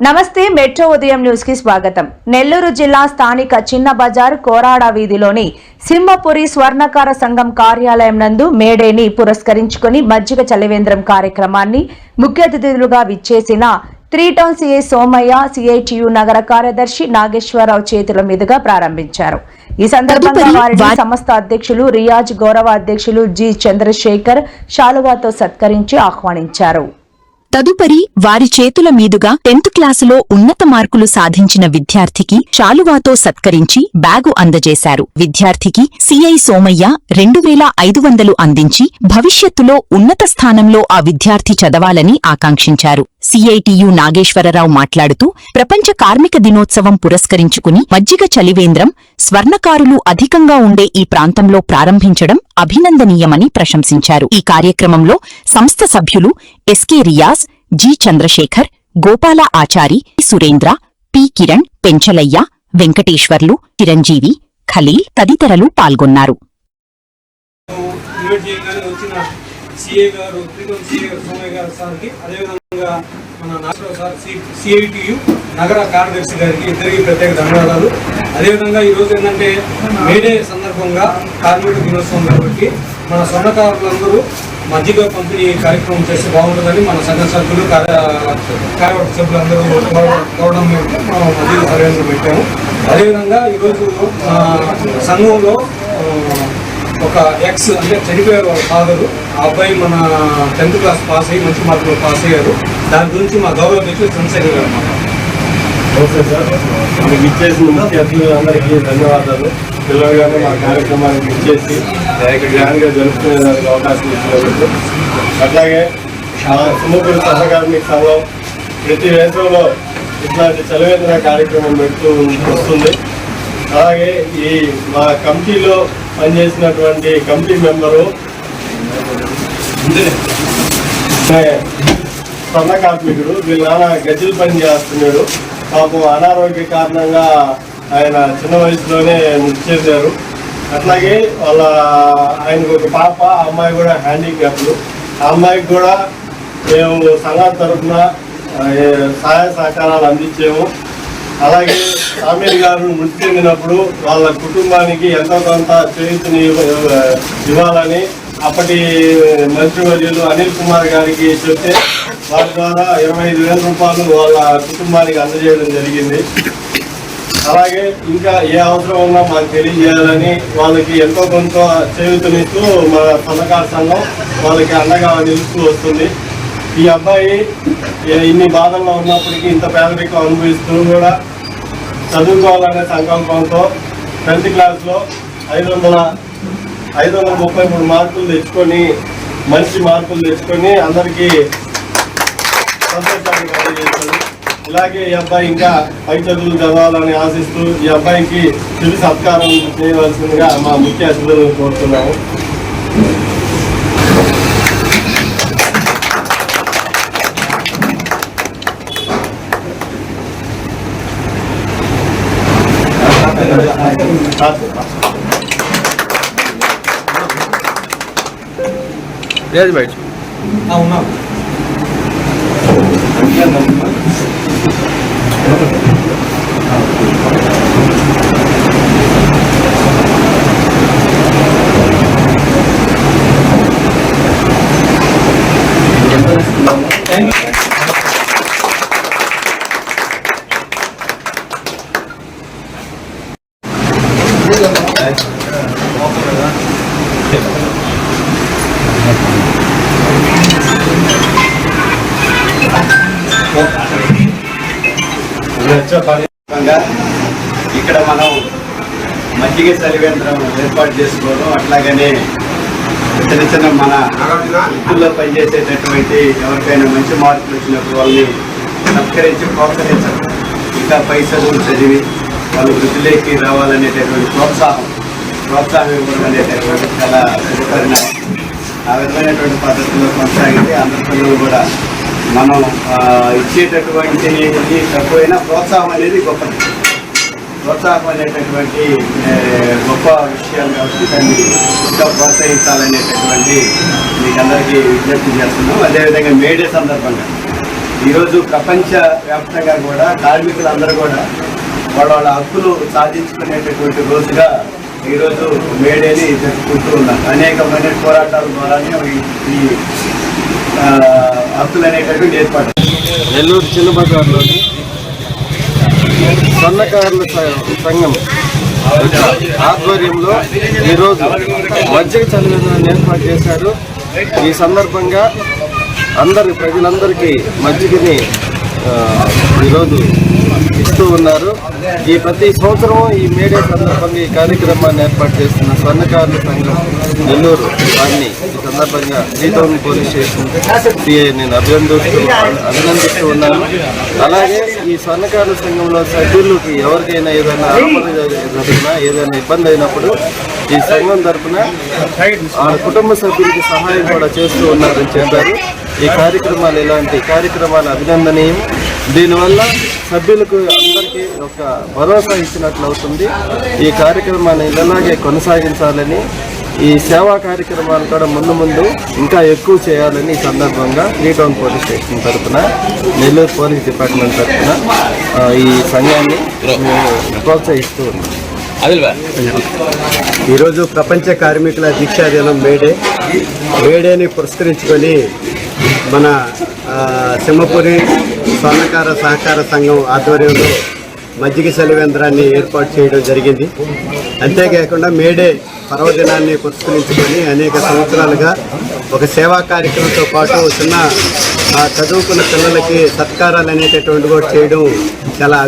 నమస్తే, మెట్రో ఉదయం న్యూస్ కి స్వాగతం. నెల్లూరు జిల్లా స్థానిక చిన్న బజార్ కోరాడ వీధిలోని సింహపురి స్వర్ణకార సంఘం కార్యాలయం నందు మేడేని పురస్కరించుకుని మజ్జిగ చలివేంద్రం కార్యక్రమాన్ని ముఖ్య అతిథులుగా విచ్చేసిన 3 టౌన్ సిఐ సోమయ్య, సిఐటియు నగర కార్యదర్శి నాగేశ్వరరావు చేతుల మీదుగా ప్రారంభించారు. ఈ సందర్భంగా వారిని సంస్థ అధ్యక్షులు రియాజ్, గౌరవ అధ్యక్షులు జి చంద్రశేఖర్ శాలువాతో సత్కరించి ఆహ్వానించారు. తదుపరి వారి చేతుల మీదుగా 10th క్లాసులో ఉన్నత మార్కులు సాధించిన విద్యార్థికి శాలువాతో సత్కరించి బ్యాగు అందజేశారు. విద్యార్థికి సిఐ సోమయ్య 2500 అందించి భవిష్యత్తులో ఉన్నత స్థానంలో ఆ విద్యార్థి చదవాలని ఆకాంక్షించారు. సిఐటియు నాగేశ్వరరావు మాట్లాడుతూ ప్రపంచ కార్మిక దినోత్సవం పురస్కరించుకుని మజ్జిగ చలివేంద్రం స్వర్ణకారులు అధికంగా ఉండే ఈ ప్రాంతంలో ప్రారంభించడం అభినందనీయమని ప్రశంసించారు. ఈ కార్యక్రమంలో సంస్థ సభ్యులు S K Riyaz, G Chandrasekhar, Gopala Achari, Surendra, P Kiran, Penchalaiah, Venkateswarlu, Chiranjeevi, Khalil తదితరులు పాల్గొన్నారు. నగర కార్యదర్శి గారికి ఇద్దరికి ప్రత్యేక ధన్యవాదాలు. అదేవిధంగా ఈరోజు ఏంటంటే మేడే సందర్భంగా కార్మిక దినోత్సవం కాబట్టి మన స్వర్ణకారులందరూ మజ్జిగ పంపిణీ కార్యక్రమం చేస్తే బాగుంటుందని మన సంఘ సభ్యులు, కార్యవర్గ సభ్యులందరూ కోవడం మనం మజ్జిగ సర్వేంద్రం పెట్టాము. అదేవిధంగా ఈరోజు సంఘంలో ఒక ఎక్స్ అంటే చనిపోయారు వాళ్ళ ఫాదరు, ఆ అబ్బాయి మన 10th క్లాస్ పాస్ అయ్యి మంచి మార్కులు పాస్ అయ్యారు. దాని గురించి మా గౌరవ అధ్యక్షులు చంద్రశేఖర్ గారు మాట్లాడారు. ఓకే సార్, మీకు ఇచ్చేసిన ముఖ్య అతిథులందరికీ ధన్యవాదాలు. పిల్లలుగానే మా కార్యక్రమానికి ఇచ్చేసి గ్రాండ్గా జరుపుకునేదానికి అవకాశం ఇచ్చినందుకు. అట్లాగే సింహపురి సహకార్మిక సంఘం ప్రతి వేసవిలో ఇట్లాంటి చలివేంద్ర కార్యక్రమం పెడుతూ వస్తుంది. అలాగే ఈ మా కమిటీలో పనిచేసినటువంటి కమిటీ మెంబరు స్వర్ణ కార్మికుడు, వీళ్ళ నాన్న గజ్జల పని చేస్తున్నాడు. పాపం అనారోగ్య కారణంగా ఆయన చిన్న వయసులోనే మృతి చేశారు. అట్లాగే ఆయనకు ఒక పాప, ఆ అమ్మాయి కూడా హ్యాండిక్యాప్లు. ఆ అమ్మాయికి కూడా మేము సంఘం తరఫున సహాయ సహకారాలు అందించాము. అలాగే సామీర్ గారు మృతి చెందినప్పుడు వాళ్ళ కుటుంబానికి ఎంతో కొంత చేయూతని ఇవ్వాలని అప్పటి మంత్రివర్యులు అనిల్ కుమార్ గారికి చెప్తే వారి ద్వారా 25,000 రూపాయలు వాళ్ళ కుటుంబానికి అందజేయడం జరిగింది. అలాగే ఇంకా ఏ అవసరం ఉన్నా మాకు తెలియజేయాలని వాళ్ళకి ఎంతో కొంత చేయూతనిస్తూ మన సహకార సంఘం వాళ్ళకి అండగా నిలుస్తూ వస్తుంది. ఈ అబ్బాయి ఇన్ని బాధల్లో ఉన్నప్పటికీ ఇంత పేదరికం అనుభవిస్తూ కూడా చదువుకోవాలనే సంకల్పంతో 10th క్లాస్లో 533 మార్కులు తెచ్చుకొని మంచి మార్కులు తెచ్చుకొని అందరికీ సంతోషాన్ని కలిగజేశారు. ఇలాగే ఈ అబ్బాయి ఇంకా పై చదువులు చదవాలని ఆశిస్తూ ఈ అబ్బాయికి తిరిగి సత్కారం చేయవలసిందిగా మా ముఖ్య అతిథులను కోరుతున్నాము. ఉన్నాం ఇక్కడ మనం మజ్జిగ చలివేంద్రం ఏర్పాటు చేసుకోవడం, అట్లాగనే చిన్న మన వృత్తుల్లో పనిచేసేటటువంటి ఎవరికైనా మంచి మార్కులు వచ్చినప్పుడు వాళ్ళని సత్కరించి ప్రోత్సహించడం, ఇంకా పై చదువులు చదివి వాళ్ళు వృత్తిలోకి రావాలనేటటువంటి ప్రోత్సాహం ఇవ్వడం అనేటటువంటి చాలా పరిణామం. ఆ విధమైనటువంటి పద్ధతిలో కొనసాగితే అందరి పిల్లలు కూడా మనం ఇచ్చేటటువంటి తక్కువైనా ప్రోత్సాహం అనేది గొప్పది. ప్రోత్సాహం అనేటటువంటి గొప్ప విషయాలు కాబట్టి దాన్ని ఇంకా ప్రోత్సహించాలనేటటువంటి మీకు అందరికీ విజ్ఞప్తి చేస్తున్నాం. అదేవిధంగా మేడే సందర్భంగా ఈరోజు ప్రపంచ వ్యాప్తంగా కూడా కార్మికులందరూ కూడా వాళ్ళ హక్కులు సాధించుకునేటటువంటి రోజుగా ఈరోజు మేడేని జరుపుకుంటూ ఉన్నారు. అనేకమైన పోరాటాల ద్వారానే ఈ హక్కులు అనేటటువంటి ఏర్పాటు. నెల్లూరు చిన్న బజార్లోని స్వర్ణకారుల సంఘం ఆధ్వర్యంలో ఈరోజు మజ్జిగ చలివేంద్రాన్ని ఏర్పాటు చేశారు. ఈ సందర్భంగా ప్రజలందరికీ మజ్జిగని ఈరోజు ఇస్తూ ఉన్నారు. ఈ ప్రతి సంవత్సరం ఈ మేడే సందర్భంగా ఈ కార్యక్రమాన్ని ఏర్పాటు చేస్తున్న స్వర్ణకారుల సంఘం నెల్లూరు వారిని ఈ సందర్భంగా శ్రీటౌన్ పోలీస్ స్టేషన్ సిఐ నేను అభినందిస్తూ ఉన్నాను. అలాగే ఈ స్వర్ణకారుల సంఘంలో సభ్యులకి ఎవరికైనా ఏదైనా ఆపద జరిగినా ఏదైనా ఇబ్బంది అయినప్పుడు ఈ సంఘం తరఫున ఆ కుటుంబ సభ్యులకి సహాయం కూడా చేస్తూ ఉన్నారని చెప్పారు. ఈ కార్యక్రమాలు ఇలాంటి కార్యక్రమాలు అభినందనీయం. దీనివల్ల సభ్యులకు అందరికీ ఒక భరోసా ఇచ్చినట్లు అవుతుంది. ఈ కార్యక్రమాన్ని ఇలాగే కొనసాగించాలని, ఈ సేవా కార్యక్రమాలు కూడా ముందు ఇంకా ఎక్కువ చేయాలని ఈ సందర్భంగా శ్రీటౌన్ పోలీస్ స్టేషన్ తరఫున, నెల్లూరు పోలీస్ డిపార్ట్మెంట్ తరఫున ఈ సంఘాన్ని ప్రోత్సహిస్తూ ఉన్నాం. ఈరోజు ప్రపంచ కార్మికుల దీక్షా దినం మేడేని పురస్కరించుకొని మన సింహపురి స్వర్ణకార సహకార సంఘం ఆధ్వర్యంలో మజ్జిగ చలివేంద్రాన్ని ఏర్పాటు చేయడం జరిగింది. అంతేకాకుండా మేడే పర్వదినాన్ని పురస్కరించుకొని అనేక సంవత్సరాలుగా ఒక సేవా కార్యక్రమంతో పాటు చిన్న చదువుకున్న పిల్లలకి సత్కారాలు అనేటటువంటి కూడా చేయడం చాలా